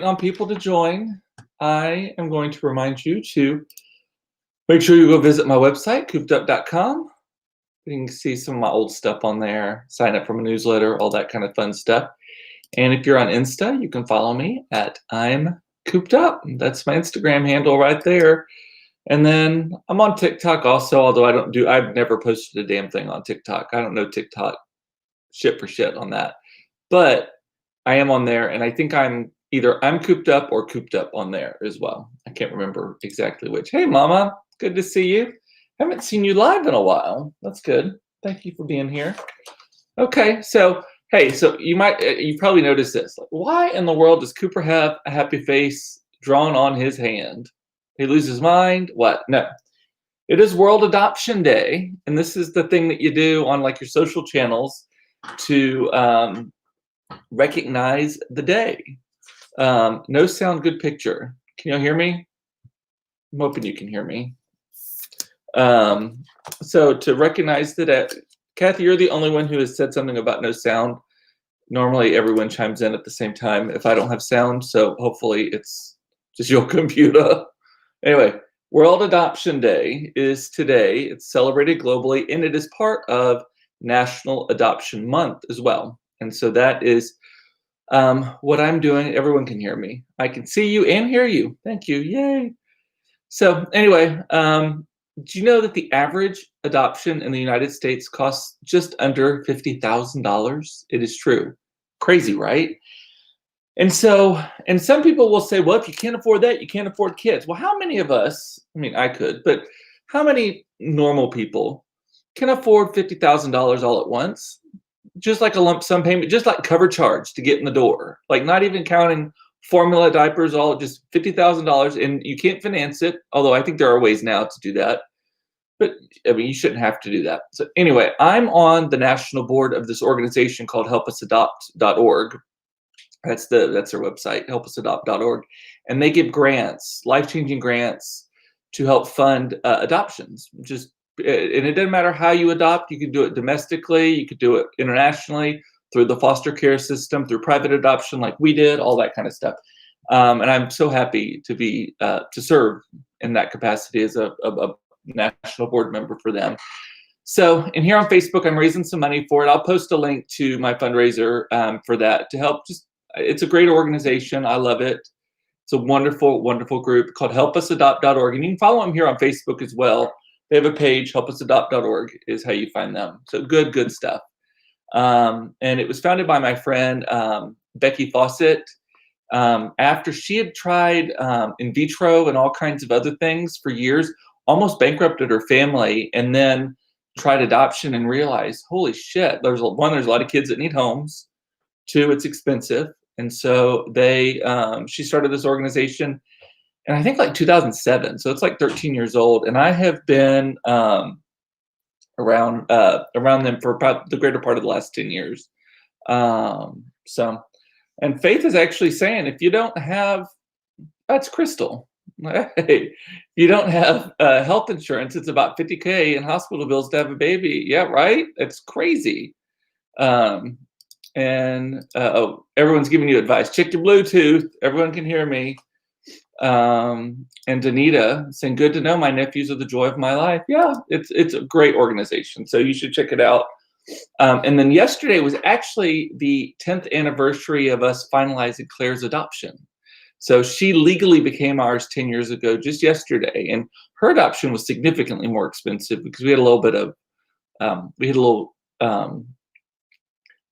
on people to join, I am going to remind you to make sure you go visit my website, coopedup.com. You can see some of my old stuff on there, sign up for my newsletter, all that kind of fun stuff. And if you're on Insta, you can follow me at I'm Cooped Up. That's my Instagram handle right there. And then I'm on TikTok also, although I've never posted a damn thing on TikTok. I don't know TikTok shit for shit on that. But I am on there, and I think I'm Cooped Up or Cooped Up on there as well. I can't remember exactly which. Hey, Mama, good to see you. Haven't seen you live in a while. That's good. Thank you for being here. Okay, so hey, so you probably noticed this. Like, why in the world does Cooper have a happy face drawn on his hand? He loses his mind? What? No. It is World Adoption Day, and this is the thing that you do on like your social channels to recognize the day. No sound, good picture. Can you hear me? I'm hoping you can hear me. So to recognize the day, Kathy, you're the only one who has said something about no sound. Normally everyone chimes in at the same time if I don't have sound, so hopefully it's just your computer. Anyway, World Adoption Day is today. It's celebrated globally, and it is part of National Adoption Month as well. And so that is what I'm doing. Everyone can hear me. I can see you and hear you. Thank you. Yay. So anyway, do you know that the average adoption in the United States costs just under $50,000? It is true. Crazy, right? And so, and some people will say, well, if you can't afford that, you can't afford kids. Well, how many of us, I mean, I could, but how many normal people can afford $50,000 all at once? Just like a lump sum payment, just like cover charge to get in the door, like not even counting formula diapers, all just $50,000, and you can't finance it. Although I think there are ways now to do that, but I mean, you shouldn't have to do that. So anyway, I'm on the national board of this organization called helpusadopt.org. That's their website, helpusadopt.org, and they give grants, life-changing grants, to help fund adoptions. And it doesn't matter how you adopt. You can do it domestically, you could do it internationally, through the foster care system, through private adoption like we did, all that kind of stuff. And I'm so happy to be to serve in that capacity as a national board member for them. So, and here on Facebook, I'm raising some money for it. I'll post a link to my fundraiser for that to help. It's a great organization. I love it. It's a wonderful, wonderful group called helpusadopt.org. And you can follow them here on Facebook as well. They have a page, helpusadopt.org is how you find them. So good stuff. And it was founded by my friend, Becky Fawcett, after she had tried in vitro and all kinds of other things for years, almost bankrupted her family, and then tried adoption and realized, holy shit, there's a lot of kids that need homes. Two, it's expensive. And so she started this organization, and I think like 2007. So it's like 13 years old. And I have been around them for about the greater part of the last 10 years. And Faith is actually saying, if you don't have, that's Crystal. Hey, you don't have health insurance, it's about $50K in hospital bills to have a baby. Yeah, right? It's crazy. Everyone's giving you advice. Check your Bluetooth. Everyone can hear me. And Danita saying, good to know my nephews are the joy of my life. Yeah, it's a great organization. So you should check it out. And then yesterday was actually the 10th anniversary of us finalizing Claire's adoption. So she legally became ours 10 years ago, just yesterday. And her adoption was significantly more expensive because we had a little bit of,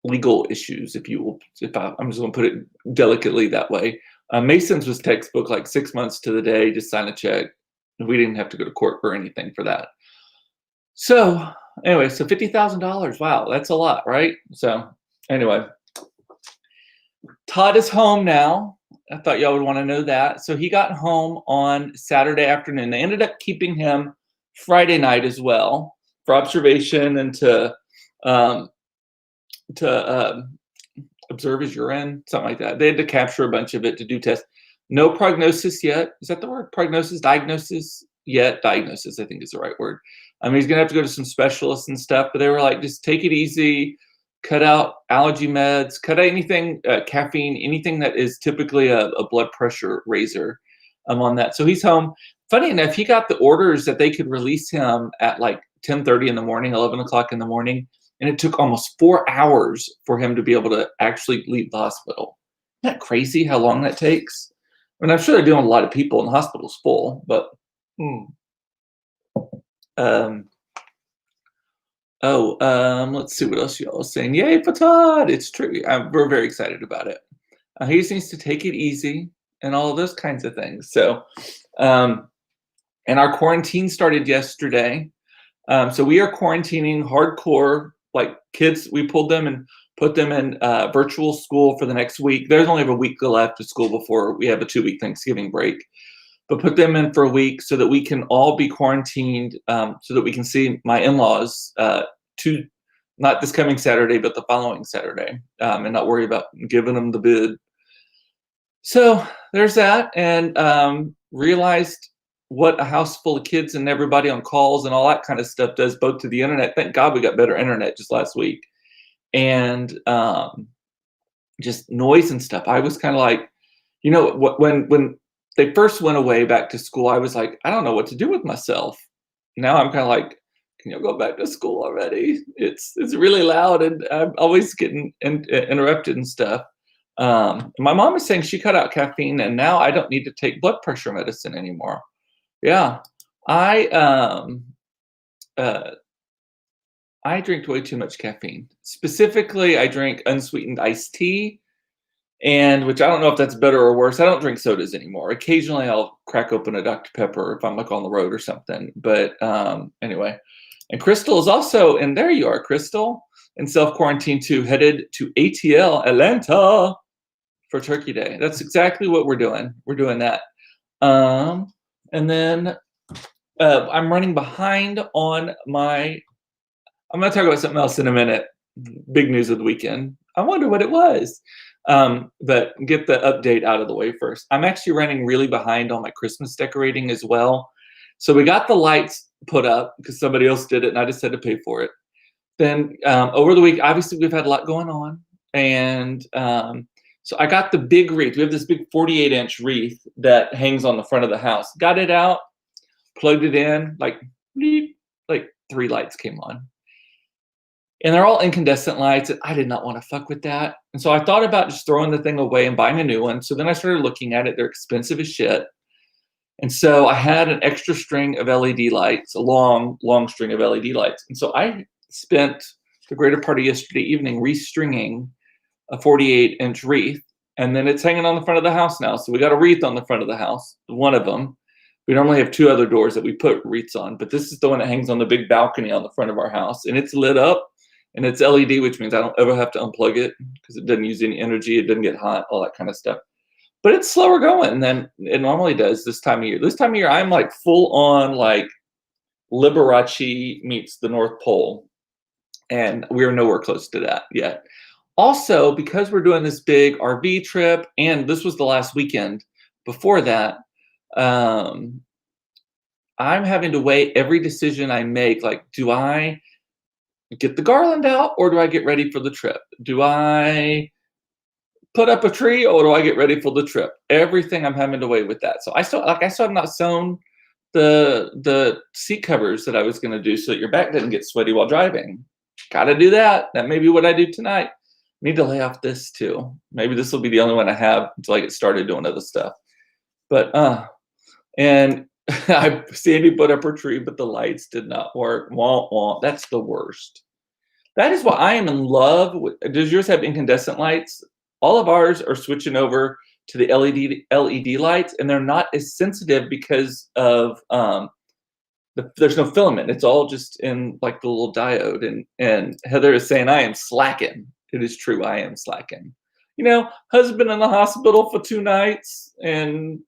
legal issues, if you will. I'm just going to put it delicately that way. Mason's was textbook, like 6 months to the day, just sign a check. We didn't have to go to court or anything for that. So anyway, so $50,000. Wow, that's a lot, right? So anyway, Todd is home now. I thought y'all would want to know that. So he got home on Saturday afternoon. They ended up keeping him Friday night as well for observation and to observe his urine, something like that. They had to capture a bunch of it to do tests. No prognosis yet. Is that the word? Prognosis, diagnosis? Yet. Diagnosis, I think is the right word. He's going to have to go to some specialists and stuff, but they were like, just take it easy. cut out allergy meds, cut out anything, caffeine, anything that is typically a blood pressure raiser. I'm on that. So he's home. Funny enough, he got the orders that they could release him at like 10:30 in the morning, 11 o'clock in the morning. And it took almost 4 hours for him to be able to actually leave the hospital. Isn't that crazy how long that takes? I mean, I'm sure they're doing a lot of people and the hospital's full, but let's see what else y'all are saying. Yay for Todd! It's true. We're very excited about it. He just needs to take it easy and all of those kinds of things. So, and our quarantine started yesterday. So we are quarantining hardcore, like kids. We pulled them and put them in virtual school for the next week. There's only a week left of school before we have a 2-week Thanksgiving break. But put them in for a week so that we can all be quarantined, so that we can see my in-laws not this coming Saturday, but the following Saturday, and not worry about giving them the bid. So there's that, and realized what a house full of kids and everybody on calls and all that kind of stuff does both to the internet. Thank God we got better internet just last week. And just noise and stuff. I was kind of like, when they first went away back to school, I was like, I don't know what to do with myself. Now I'm kind of like, can you go back to school already? It's really loud and I'm always getting interrupted and stuff. My mom is saying she cut out caffeine and now I don't need to take blood pressure medicine anymore. Yeah, I drink way too much caffeine. Specifically, I drink unsweetened iced tea, and which I don't know if that's better or worse. I don't drink sodas anymore. Occasionally, I'll crack open a Dr. Pepper if I'm like on the road or something. But anyway, and Crystal is also, and there you are, Crystal, in self-quarantine too, headed to ATL, Atlanta, for Turkey Day. That's exactly what we're doing. We're doing that. And then I'm running behind on my, I'm going to talk about something else in a minute. Big news of the weekend. I wonder what it was. But get the update out of the way first. I'm actually running really behind on my Christmas decorating as well. So we got the lights put up because somebody else did it and I just had to pay for it. Then over the week, obviously we've had a lot going on. And so I got the big wreath. We have this big 48-inch wreath that hangs on the front of the house. Got it out, plugged it in, like 3 lights came on. And they're all incandescent lights. And I did not want to fuck with that. And so I thought about just throwing the thing away and buying a new one. So then I started looking at it. They're expensive as shit. And so I had an extra string of LED lights, a long string of LED lights. And so I spent the greater part of yesterday evening restringing a 48-inch wreath. And then it's hanging on the front of the house now. So we got a wreath on the front of the house, one of them. We normally have 2 other doors that we put wreaths on. But this is the one that hangs on the big balcony on the front of our house. And it's lit up. And it's LED, which means I don't ever have to unplug it because it doesn't use any energy. It doesn't get hot, all that kind of stuff. But it's slower going than it normally does this time of year. This time of year, I'm like full on like Liberace meets the North Pole. And we are nowhere close to that yet. Also, because we're doing this big RV trip, and this was the last weekend before that, I'm having to weigh every decision I make. Like, do I get the garland out or do I get ready for the trip? Do I put up a tree or do I get ready for the trip? Everything I'm having to weigh with that. So I still have not sewn the seat covers that I was going to do so that your back doesn't get sweaty while driving. Got to do that. That may be what I do tonight. Need to lay off this too. Maybe this will be the only one I have until I get started doing other stuff. But and Sandy put up her tree, but the lights did not work. Wah, wah. That's the worst. That is why I am in love with. Does yours have incandescent lights? All of ours are switching over to the LED lights, and they're not as sensitive because of there's no filament. It's all just in like the little diode. And Heather is saying I am slacking. It is true. I am slacking. Husband in the hospital for 2 nights and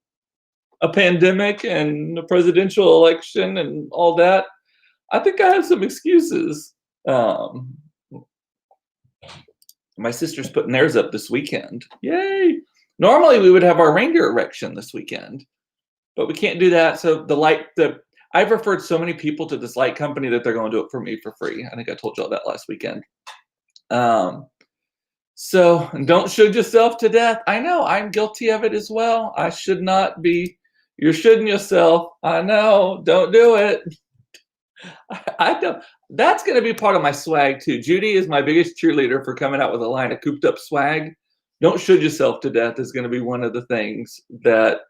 a pandemic and a presidential election and all that. I think I have some excuses. My sister's putting theirs up this weekend. Yay. Normally we would have our reindeer erection this weekend, but we can't do that. So I've referred so many people to this light company that they're going to do it for me for free. I think I told y'all that last weekend. So don't shoot yourself to death. I know I'm guilty of it as well. I should not be. You're shooting yourself. I know. Don't do it. I don't. That's going to be part of my swag too. Judy is my biggest cheerleader for coming out with a line of cooped up swag. Don't shoot yourself to death is going to be one of the things that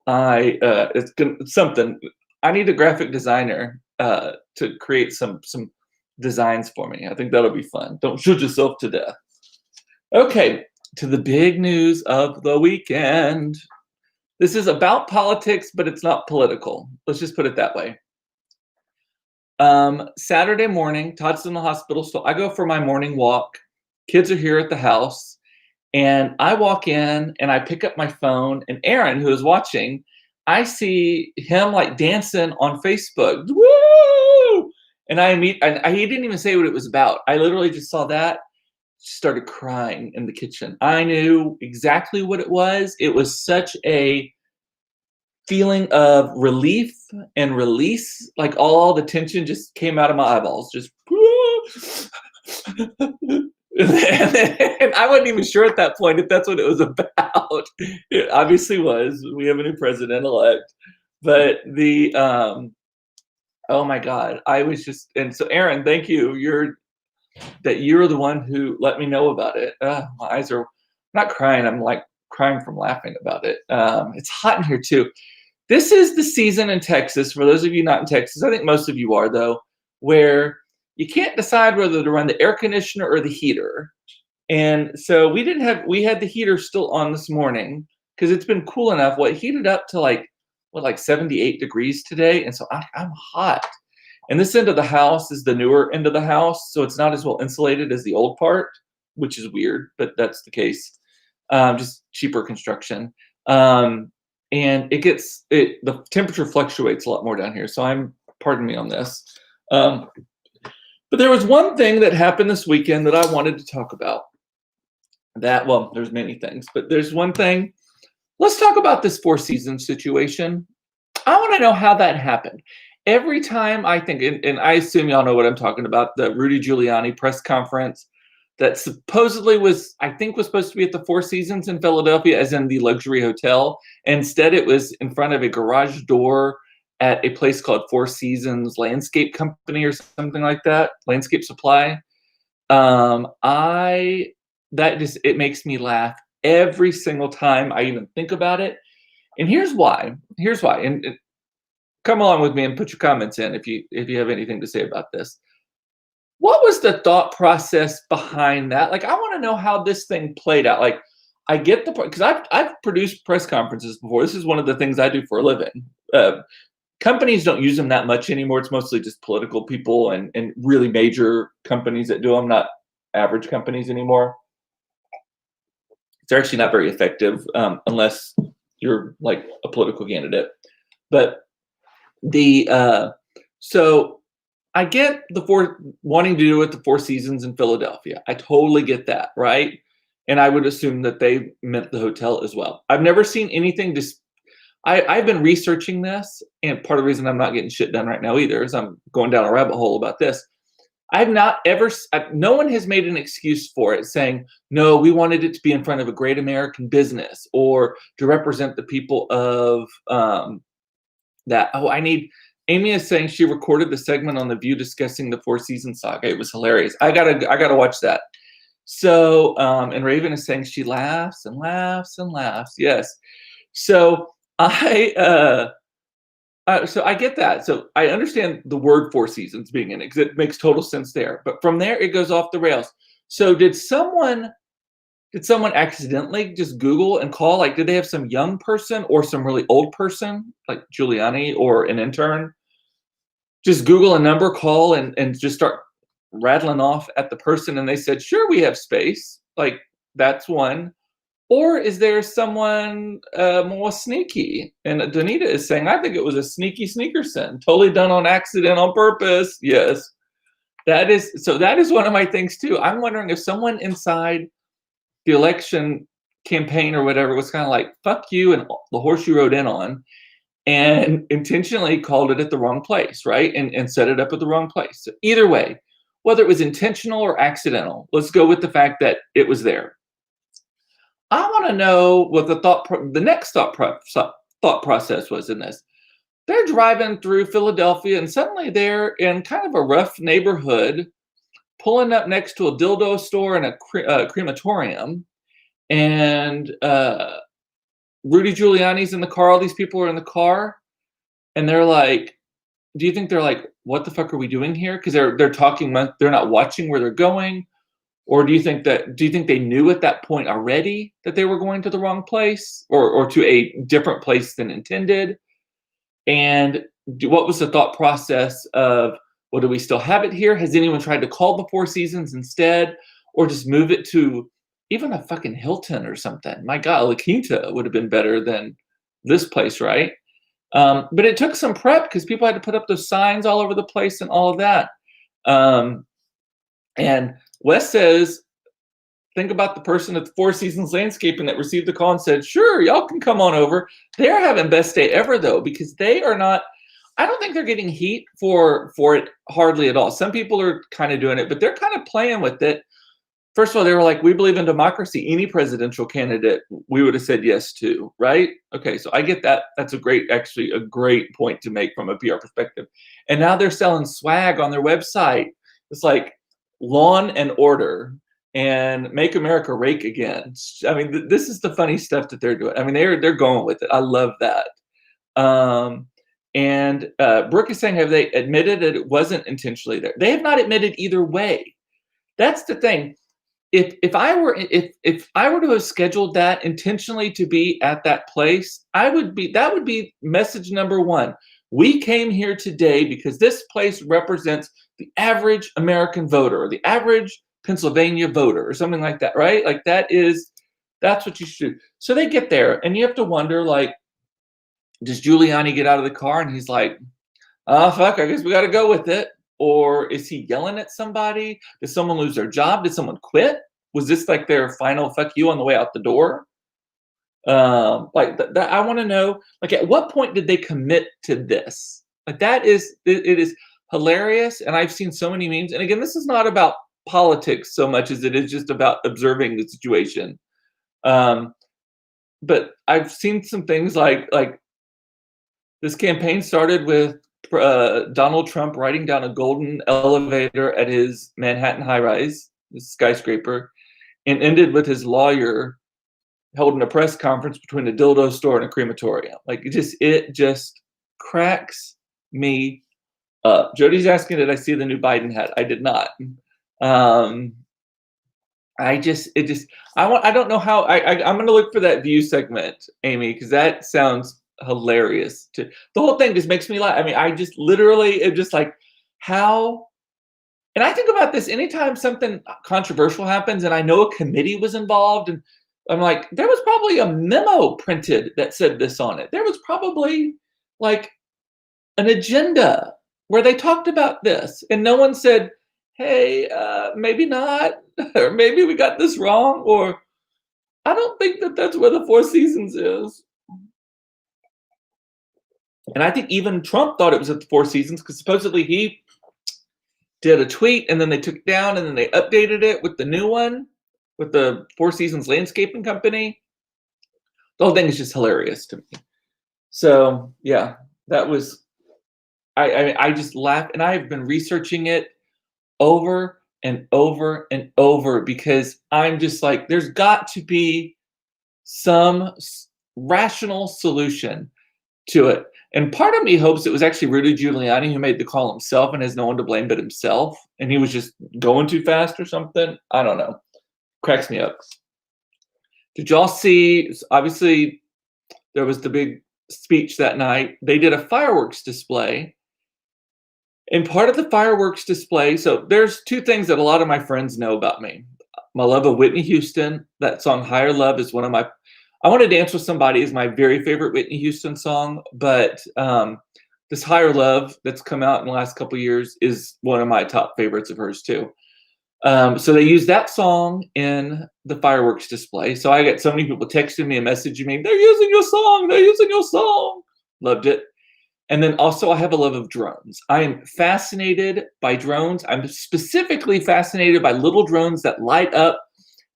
it's something. I need a graphic designer to create some designs for me. I think that'll be fun. Don't shoot yourself to death. Okay, to the big news of the weekend. This is about politics, but it's not political. Let's just put it that way. Saturday morning, Todd's in the hospital, so I go for my morning walk. Kids are here at the house, and I walk in and I pick up my phone, and Aaron, who is watching, I see him like dancing on Facebook. Woo! And he didn't even say what it was about. I literally just saw that, started crying in the kitchen. I knew exactly what it was. It was such a feeling of relief and release, like all the tension just came out of my eyeballs, just and I wasn't even sure at that point if that's what it was about. It obviously was. We have a new president-elect, but oh my God, I was just, and so Aaron, thank you. You're the one who let me know about it. My eyes are not crying. I'm like crying from laughing about it. It's hot in here too. This is the season in Texas, for those of you not in Texas, I think most of you are though, where you can't decide whether to run the air conditioner or the heater. And so we had the heater still on this morning because it's been cool enough. Well, it heated up to like 78 degrees today. And so I'm hot. And this end of the house is the newer end of the house. So it's not as well insulated as the old part, which is weird, but that's the case. Just cheaper construction. And the temperature fluctuates a lot more down here. So pardon me on this. But there was one thing that happened this weekend that I wanted to talk about. There's many things, but there's one thing. Let's talk about this Four Seasons situation. I want to know how that happened. Every time I think, and I assume y'all know what I'm talking about, the Rudy Giuliani press conference that supposedly was supposed to be at the Four Seasons in Philadelphia, as in the luxury hotel. Instead, it was in front of a garage door at a place called Four Seasons Landscape Company or something like that, Landscape Supply. It makes me laugh every single time I even think about it. And here's why. And come along with me and put your comments in if you have anything to say about this. What was the thought process behind that? Like, I want to know how this thing played out. Like, I get because I've produced press conferences before. This is one of the things I do for a living. Companies don't use them that much anymore. It's mostly just political people and really major companies that do them, not average companies anymore. It's actually not very effective unless you're like a political candidate. But so I get wanting to do it the Four Seasons in Philadelphia. I totally get that, right? And I would assume that they meant the hotel as well. I've never seen anything. I've been researching this, and part of the reason I'm not getting shit done right now either is I'm going down a rabbit hole about this. No one has made an excuse for it, saying, no, we wanted it to be in front of a great American business or to represent the people of that. Amy is saying she recorded the segment on The View discussing the Four Seasons saga. It was hilarious. I gotta watch that. So, and Raven is saying she laughs and laughs and laughs. Yes. So I get that. So I understand the word Four Seasons being in it because it makes total sense there. But from there, it goes off the rails. So did someone accidentally just Google and call? Like, did they have some young person or some really old person, like Giuliani or an intern, just Google a number, call, and just start rattling off at the person? And they said, sure, we have space. Like, that's one. Or is there someone more sneaky? And Donita is saying, I think it was a sneaky sneakerson, totally done on accident, on purpose. Yes, that is one of my things too. I'm wondering if someone inside the election campaign or whatever was kind of like, fuck you and the horse you rode in on, and intentionally called it at the wrong place, right? And set it up at the wrong place. So either way, whether it was intentional or accidental. Let's go with the fact that it was there. I want to know what the next thought process was in this. They're driving through Philadelphia, and suddenly they're in kind of a rough neighborhood, pulling up next to a dildo store and a crematorium, and Rudy Giuliani's in the car. All these people are in the car, and they're like, do you think they're like, what the fuck are we doing here? Because they're talking, they're not watching where they're going. Or do you think they knew at that point already that they were going to the wrong place, or to a different place than intended? And what was the thought process of, well, do we still have it here? Has anyone tried to call the Four Seasons instead, or just move it to even a fucking Hilton or something? My God, La Quinta would have been better than this place, right? But it took some prep because people had to put up those signs all over the place and all of that. And Wes says, think about the person at the Four Seasons Landscaping that received the call and said, sure, y'all can come on over. They're having best day ever, though, because they are not, I don't think they're getting heat for it hardly at all. Some people are kind of doing it, but they're kind of playing with it. First of all, they were like, we believe in democracy. Any presidential candidate, we would have said yes to, right? Okay, so I get that. That's actually a great point to make from a PR perspective. And now they're selling swag on their website. It's like lawn and order and make America rake again. I mean, this is the funny stuff that they're doing. I mean, they're going with it. I love that. And Brooke is saying, have they admitted that it wasn't intentionally there? They have not admitted either way. That's the thing. If I were to have scheduled that intentionally to be at that place, that would be message number one. We came here today because this place represents the average American voter, or the average Pennsylvania voter, or something like that, right? Like that's what you should do. So they get there, and you have to wonder, like, does Giuliani get out of the car and he's like, oh fuck, I guess we got to go with it? Or is he yelling at somebody? Did someone lose their job? Did someone quit? Was this like their final fuck you on the way out the door? I want to know, like, at what point did they commit to this? Like, it is hilarious. And I've seen so many memes. And again, this is not about politics so much as it is just about observing the situation. But I've seen some things like this campaign started with Donald Trump riding down a golden elevator at his Manhattan high-rise, this skyscraper, and ended with his lawyer holding a press conference between a dildo store and a crematorium. Like, it just cracks me up. Jody's asking, did I see the new Biden hat? I did not. I don't know how. I'm going to look for that View segment, Amy, because that sounds hilarious. The whole thing just makes me laugh. I mean, it just like, how. And I think about this anytime something controversial happens and I know a committee was involved, and I'm like, there was probably a memo printed that said this on it. There was probably like an agenda where they talked about this, and no one said, hey, maybe not, or maybe we got this wrong, or I don't think that's where the Four Seasons is. And I think even Trump thought it was at the Four Seasons, because supposedly he did a tweet and then they took it down and then they updated it with the new one, with the Four Seasons Landscaping Company. The whole thing is just hilarious to me. So yeah, that was, I just laugh, and I've been researching it over and over and over, because I'm just like, there's got to be some rational solution to it. And part of me hopes it was actually Rudy Giuliani who made the call himself and has no one to blame but himself, and he was just going too fast or something. I don't know. Cracks me up. Did y'all see, obviously there was the big speech that night. They did a fireworks display. And part of the fireworks display, so there's two things that a lot of my friends know about me. My love of Whitney Houston. That song Higher Love is one of my, I Want to Dance with Somebody is my very favorite Whitney Houston song, but this Higher Love that's come out in the last couple of years is one of my top favorites of hers too. So they used that song in the fireworks display. So I got so many people texting me and messaging me, they're using your song, they're using your song. Loved it. And then also I have a love of drones. I am fascinated by drones. I'm specifically fascinated by little drones that light up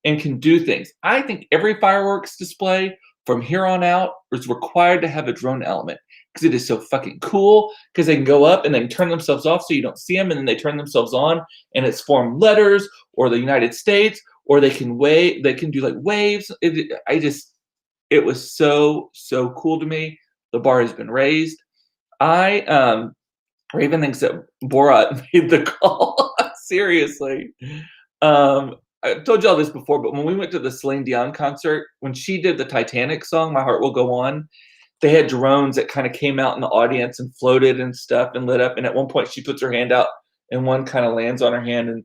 and can do things. I think every fireworks display from here on out is required to have a drone element because it is so fucking cool because they can go up and then turn themselves off so you don't see them, and then they turn themselves on and it's form letters or the United States, or they can do like waves. It was so cool to me. The bar has been raised. Raven thinks that Borat made the call. Seriously. I told you all this before, but when we went to the Celine Dion concert, when she did the Titanic song, My Heart Will Go On, they had drones that kind of came out in the audience and floated and stuff and lit up. And at one point she puts her hand out and one kind of lands on her hand and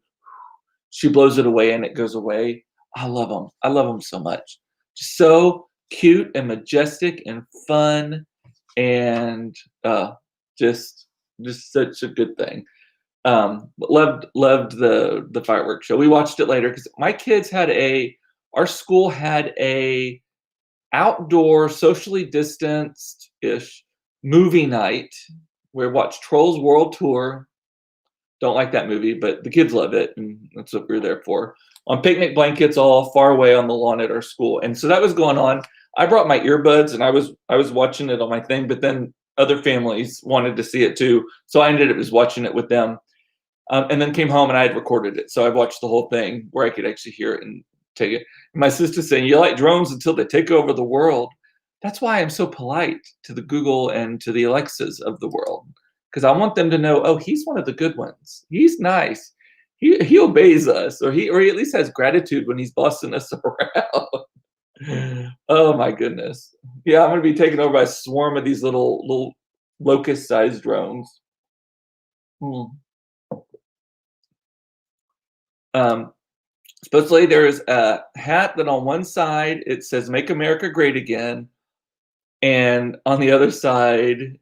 she blows it away and it goes away. I love them. I love them so much. Just so cute and majestic and fun and just such a good thing. Loved the fireworks show. We watched it later because my kids our school had a outdoor, socially distanced-ish movie night where we watched Trolls World Tour. Don't like that movie, but the kids love it, and that's what we were there for. On picnic blankets all far away on the lawn at our school. And so that was going on. I brought my earbuds and I was watching it on my thing, but then other families wanted to see it too. So I ended up just watching it with them. And then came home and I had recorded it. So I watched the whole thing where I could actually hear it and take it. My sister's saying, you like drones until they take over the world. That's why I'm so polite to the Google and to the Alexas of the world. Because I want them to know, oh, he's one of the good ones. He's nice. He obeys us, or he at least has gratitude when he's bossing us around. Oh my goodness. Yeah, I'm gonna be taken over by a swarm of these little locust-sized drones. Supposedly there's a hat that on one side it says "Make America Great Again," and on the other side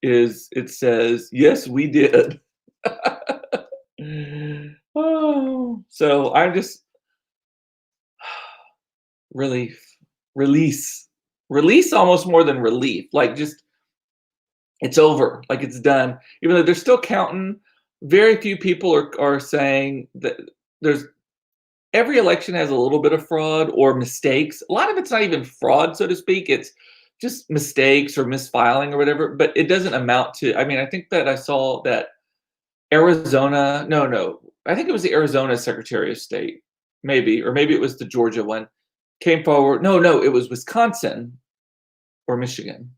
it says "Yes, we did." Oh, so I'm just release almost more than relief. Like just it's over, like it's done. Even though they're still counting, very few people are saying that every election has a little bit of fraud or mistakes. A lot of it's not even fraud, so to speak. It's just mistakes or misfiling or whatever, but it doesn't amount to, I mean, I think that I saw that Arizona, no, I think it was the Arizona Secretary of State, maybe, or maybe it was the Georgia one, came forward. No, it was Wisconsin or Michigan.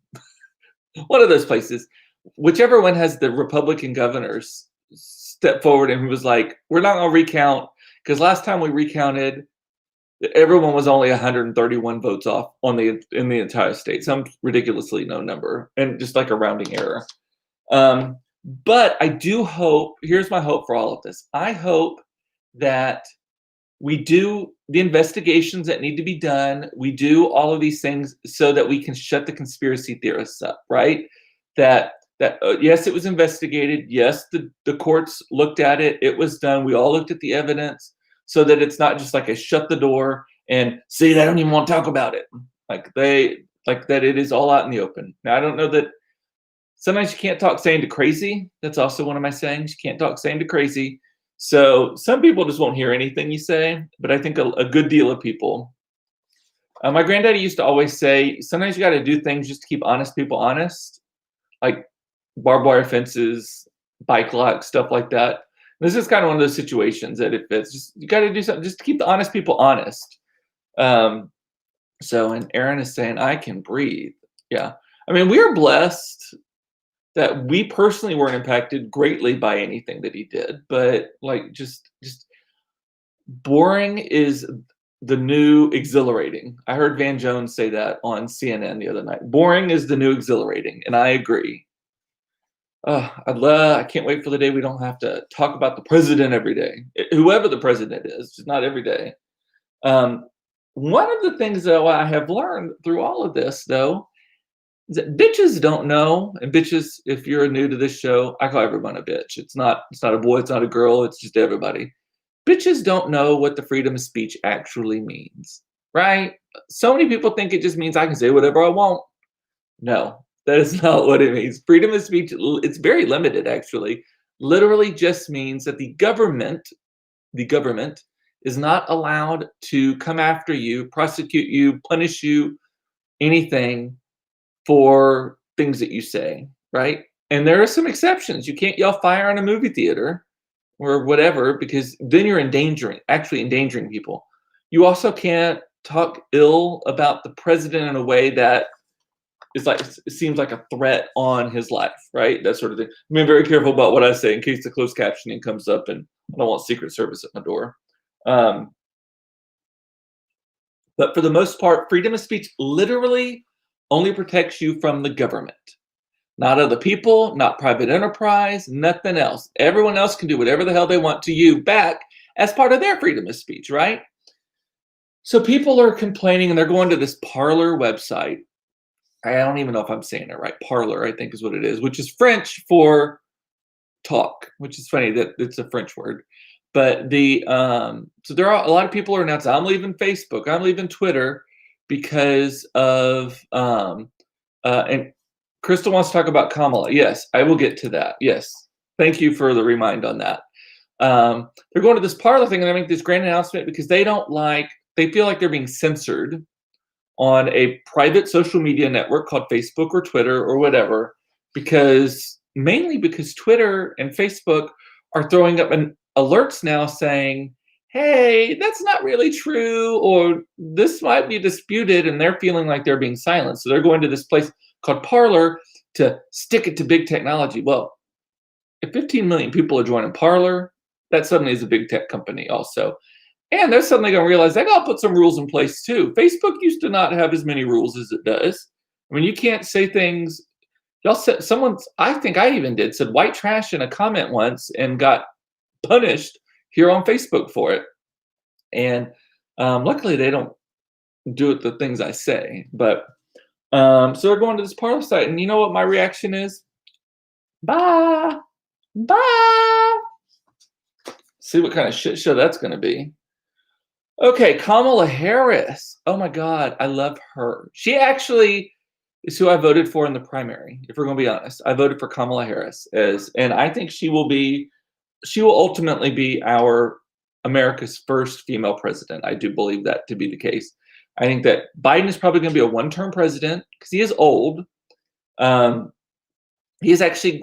One of those places. Whichever one has the Republican governors step forward and was like, we're not going to recount, because last time we recounted, everyone was only 131 votes off in the entire state, some ridiculously low number, and just like a rounding error. But I do hope, here's my hope for all of this. I hope that we do the investigations that need to be done. We do all of these things so that we can shut the conspiracy theorists up, right? That yes, it was investigated. Yes, the courts looked at it. It was done. We all looked at the evidence so that it's not just like a shut the door and see, they don't even want to talk about it. Like that it is all out in the open. Now, I don't know that sometimes you can't talk sane to crazy. That's also one of my sayings. You can't talk sane to crazy. So some people just won't hear anything you say, but I think a good deal of people. My granddaddy used to always say, sometimes you got to do things just to keep honest people honest, like barbed wire fences, bike locks, stuff like that. This is kind of one of those situations that if it's just, you got to do something just to keep the honest people honest. So, and Aaron is saying, I can breathe. Yeah. I mean, we are blessed that we personally weren't impacted greatly by anything that he did, but like just boring is the new exhilarating. I heard Van Jones say that on CNN the other night. Boring is the new exhilarating, and I agree. I can't wait for the day we don't have to talk about the president every day, whoever the president is, just not every day. One of the things that I have learned through all of this, though, is that bitches don't know, and bitches, if you're new to this show, I call everyone a bitch. It's not a boy, it's not a girl, it's just everybody. Bitches don't know what the freedom of speech actually means, right? So many people think it just means I can say whatever I want. No, That is not what it means. Freedom of speech, it's very limited, actually. Literally just means that the government is not allowed to come after you, prosecute you, punish you, anything for things that you say, right? And there are some exceptions. You can't yell fire in a movie theater or whatever, because then you're actually endangering people. You also can't talk ill about the president in a way that is like, it seems like a threat on his life, right? That sort of thing. I'm being very careful about what I say in case the closed captioning comes up and I don't want Secret Service at my door. But for the most part, freedom of speech literally only protects you from the government. Not other people, not private enterprise, nothing else. Everyone else can do whatever the hell they want to you back as part of their freedom of speech, right? So people are complaining and they're going to this Parler website. I don't even know if I'm saying it right. Parler, I think is what it is, which is French for talk, which is funny that it's a French word. But so there are a lot of people are announcing, I'm leaving Facebook, I'm leaving Twitter because of, and Crystal wants to talk about Kamala. Yes, I will get to that. Yes. Thank you for the remind on that. They're going to this Parler thing and they make this grand announcement because they feel like they're being censored on a private social media network called Facebook or Twitter or whatever, mainly because Twitter and Facebook are throwing up alerts now saying, hey, that's not really true, or this might be disputed, and they're feeling like they're being silenced. So they're going to this place called Parler to stick it to big technology. Well, if 15 million people are joining Parler, that suddenly is a big tech company also. And they're suddenly going to realize they got to put some rules in place too. Facebook used to not have as many rules as it does. I mean, you can't say things. Y'all said I think I even said white trash in a comment once and got punished here on Facebook for it. And luckily they don't do it the things I say. But so they're going to this Parler site, and you know what my reaction is? Bye. See what kind of shit show that's going to be. Okay, Kamala Harris. Oh my God, I love her. She actually is who I voted for in the primary. If we're going to be honest, I voted for Kamala Harris and I think she will ultimately be America's first female president. I do believe that to be the case. I think that Biden is probably going to be a one-term president because he is old. He is actually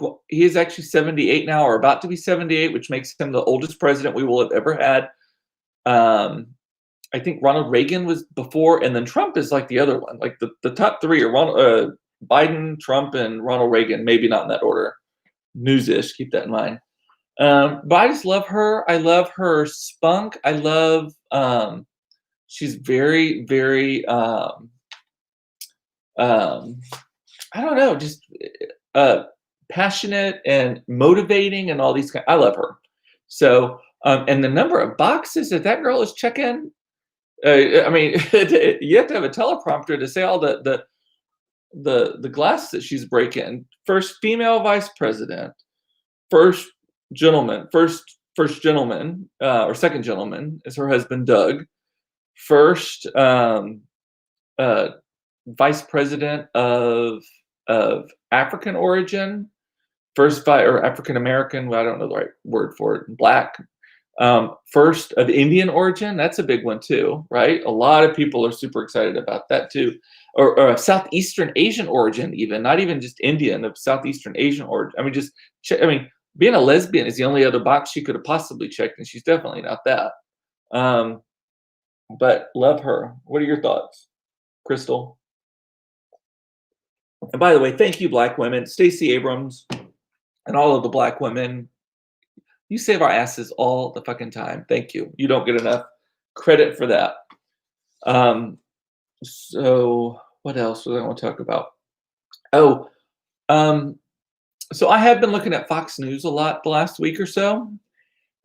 78 now, or about to be 78, which makes him the oldest president we will have ever had. I think Ronald Reagan was before, and then Trump is like the other one. Like the top three are Biden, Trump, and Ronald Reagan. Maybe not in that order. News-ish. Keep that in mind. But I just love her. I love her spunk. I love. She's very, very. I don't know, just passionate and motivating, and all these. I love her. So, and the number of boxes that girl is checking. I mean, you have to have a teleprompter to say all the glass that she's breaking. First female vice president, first gentleman, or second gentleman is her husband Doug. First vice president of African origin, or African American. Well, I don't know the right word for it. Black. First of Indian origin, that's a big one too, right? A lot of people are super excited about that too. Or Southeastern Asian origin, even not even just Indian, of Southeastern Asian origin. I mean, being a lesbian is the only other box she could have possibly checked, and she's definitely not that. But love her. What are your thoughts, Crystal? And by the way, thank you, Black women, Stacey Abrams, and all of the Black women. You save our asses all the fucking time. Thank you. You don't get enough credit for that. So what else was I going to talk about? So I have been looking at Fox News a lot the last week or so,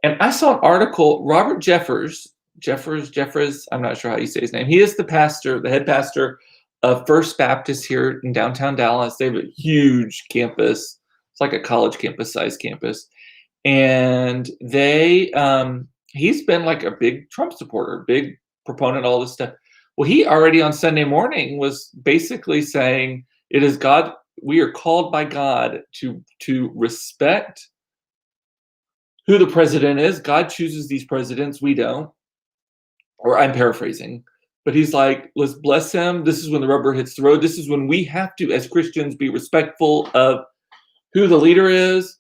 and I saw an article. Robert Jeffers, I'm not sure how you say his name. He is the head pastor of First Baptist here in downtown Dallas. They have a huge campus. It's like a college campus-sized campus. And he's been like a big Trump supporter, big proponent, all this stuff. Well, he already on Sunday morning was basically saying it is God we are called by God to respect who the president is. God chooses these presidents, we don't. Or I'm paraphrasing, but he's like, let's bless him. This is when the rubber hits the road. This is when we have to, as Christians, be respectful of who the leader is.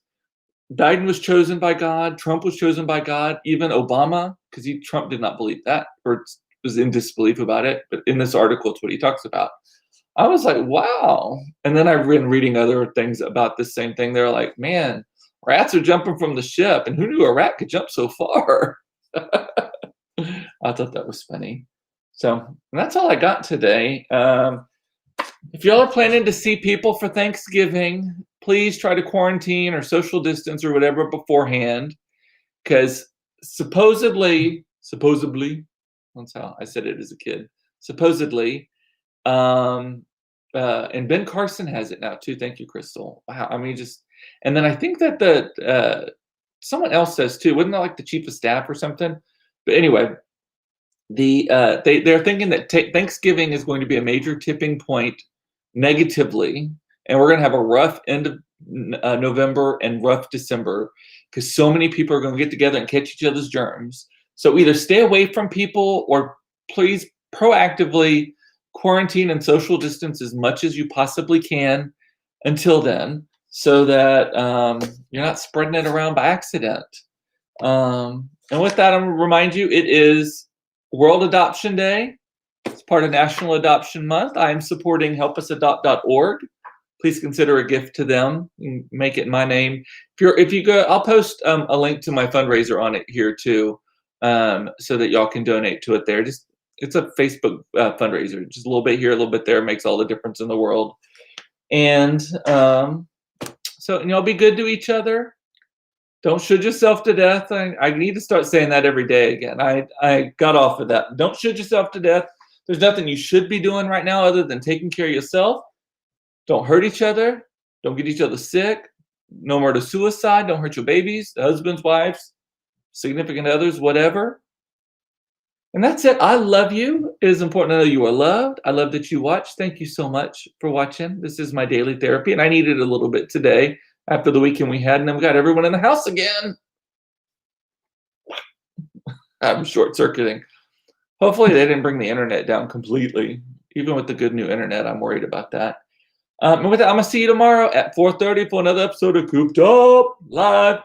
Biden was chosen by God. Trump was chosen by God. Even Obama, because Trump did not believe that or was in disbelief about it. But in this article, it's what he talks about. I was like, wow. And then I've been reading other things about this same thing. They're like, man, rats are jumping from the ship. And who knew a rat could jump so far? I thought that was funny. So that's all I got today. If y'all are planning to see people for Thanksgiving, please try to quarantine or social distance or whatever beforehand, because supposedly, that's how I said it as a kid, supposedly, and Ben Carson has it now too. Thank you, Crystal. Wow. I mean, and then I think that someone else says too, wasn't that like the chief of staff or something? But anyway, they're thinking that Thanksgiving is going to be a major tipping point negatively, and we're going to have a rough end of November and rough December because so many people are going to get together and catch each other's germs. So either stay away from people or please proactively quarantine and social distance as much as you possibly can until then, so that you're not spreading it around by accident. And with that, I'm going to remind you, it is World Adoption Day. It's part of National Adoption Month. I am supporting helpusadopt.org. Please consider a gift to them and make it in my name. If you go, I'll post a link to my fundraiser on it here too, so that y'all can donate to it there. It's a Facebook fundraiser. Just a little bit here, a little bit there makes all the difference in the world. And so y'all be good to each other. Don't shoot yourself to death. I need to start saying that every day again. I got off of that. Don't shoot yourself to death. There's nothing you should be doing right now other than taking care of yourself. Don't hurt each other. Don't get each other sick. No murder suicide. Don't hurt your babies, husbands, wives, significant others, whatever. And that's it. I love you. It is important to know you are loved. I love that you watch. Thank you so much for watching. This is my daily therapy, and I needed a little bit today after the weekend we had, and then we got everyone in the house again. I'm short-circuiting. Hopefully they didn't bring the internet down completely. Even with the good new internet, I'm worried about that. And with that, I'm going to see you tomorrow at 4:30 for another episode of Cooped Up Live.